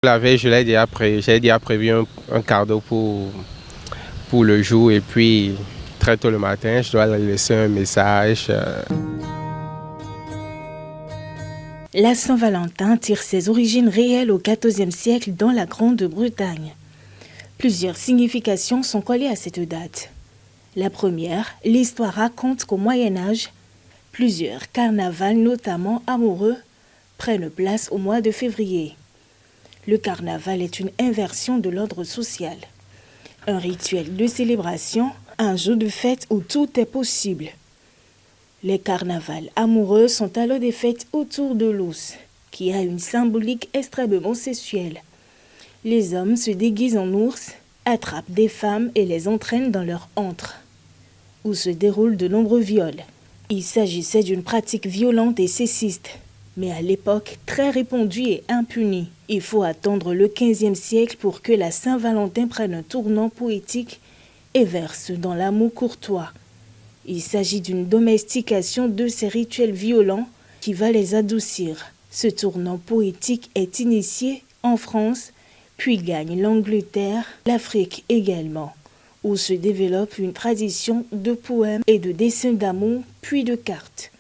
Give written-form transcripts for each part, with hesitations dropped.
La veille, j'ai déjà prévu un cadeau pour le jour et puis très tôt le matin, je dois leur laisser un message. La Saint-Valentin tire ses origines réelles au XIVe siècle dans la Grande-Bretagne. Plusieurs significations sont collées à cette date. La première, l'histoire raconte qu'au Moyen-Âge, plusieurs carnavals, notamment amoureux, prennent place au mois de février. Le carnaval est une inversion de l'ordre social. Un rituel de célébration, un jour de fête où tout est possible. Les carnavals amoureux sont alors des fêtes autour de l'os, qui a une symbolique extrêmement sexuelle. Les hommes se déguisent en ours, attrapent des femmes et les entraînent dans leur antre, où se déroulent de nombreux viols. Il s'agissait d'une pratique violente et sexiste, mais à l'époque très répandue et impunie. Il faut attendre le XVe siècle pour que la Saint-Valentin prenne un tournant poétique et verse dans l'amour courtois. Il s'agit d'une domestication de ces rituels violents qui va les adoucir. Ce tournant poétique est initié en France, puis gagne l'Angleterre, l'Afrique également, où se développe une tradition de poèmes et de dessins d'amour, puis de cartes.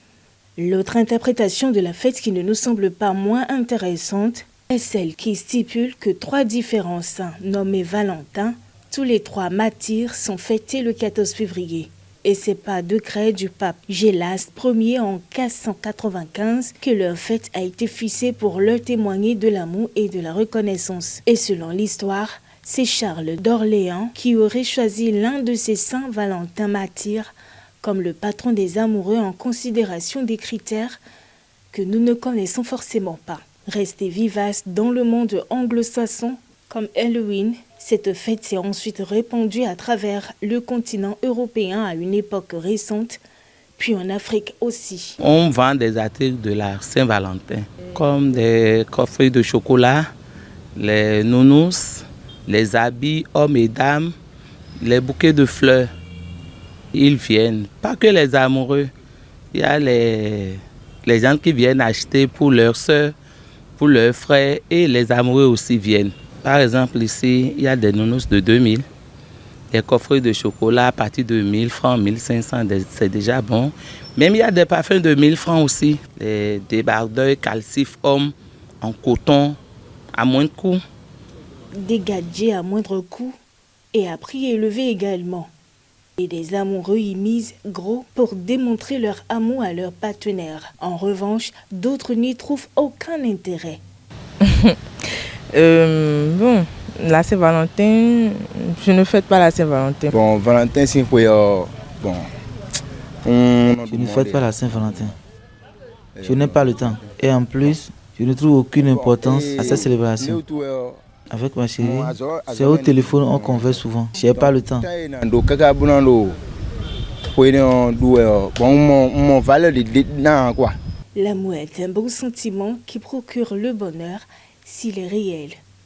L'autre interprétation de la fête qui ne nous semble pas moins intéressante est celle qui stipule que 3 différents saints nommés Valentin, tous les 3 martyrs, sont fêtés le 14 février. Et c'est par décret du pape Gélas Ier en 1595 que leur fête a été fixée pour leur témoigner de l'amour et de la reconnaissance. Et selon l'histoire, c'est Charles d'Orléans qui aurait choisi l'un de ces saints Valentin martyrs comme le patron des amoureux en considération des critères que nous ne connaissons forcément pas. Restée vivace dans le monde anglo-saxon comme Halloween, cette fête s'est ensuite répandue à travers le continent européen à une époque récente, puis en Afrique aussi. On vend des articles de la Saint-Valentin, comme des coffrets de chocolat, les nounous, les habits hommes et dames, les bouquets de fleurs. Ils viennent, pas que les amoureux, il y a les gens qui viennent acheter pour leurs soeurs, pour leurs frères, et les amoureux aussi viennent. Par exemple, ici, il y a des nounous de 2000, des coffrets de chocolat à partir de 1000 francs, 1500, c'est déjà bon. Même il y a des parfums de 1000 francs aussi, des débardeurs calcifs hommes en coton à moins de coût. Des gadgets à moindre coût et à prix élevé également. Et des amoureux y misent gros pour démontrer leur amour à leur partenaire. En revanche, d'autres n'y trouvent aucun intérêt. Bon, la Saint-Valentin, je ne fête pas la Saint-Valentin. Bon, Valentin, c'est pour... bon, je ne fête pas la Saint-Valentin. Je n'ai pas le temps. Et en plus, je ne trouve aucune importance à cette célébration. Avec ma chérie, c'est au téléphone on converse souvent. Je n'ai pas le temps. L'amour est un beau sentiment qui procure le bonheur s'il est réel.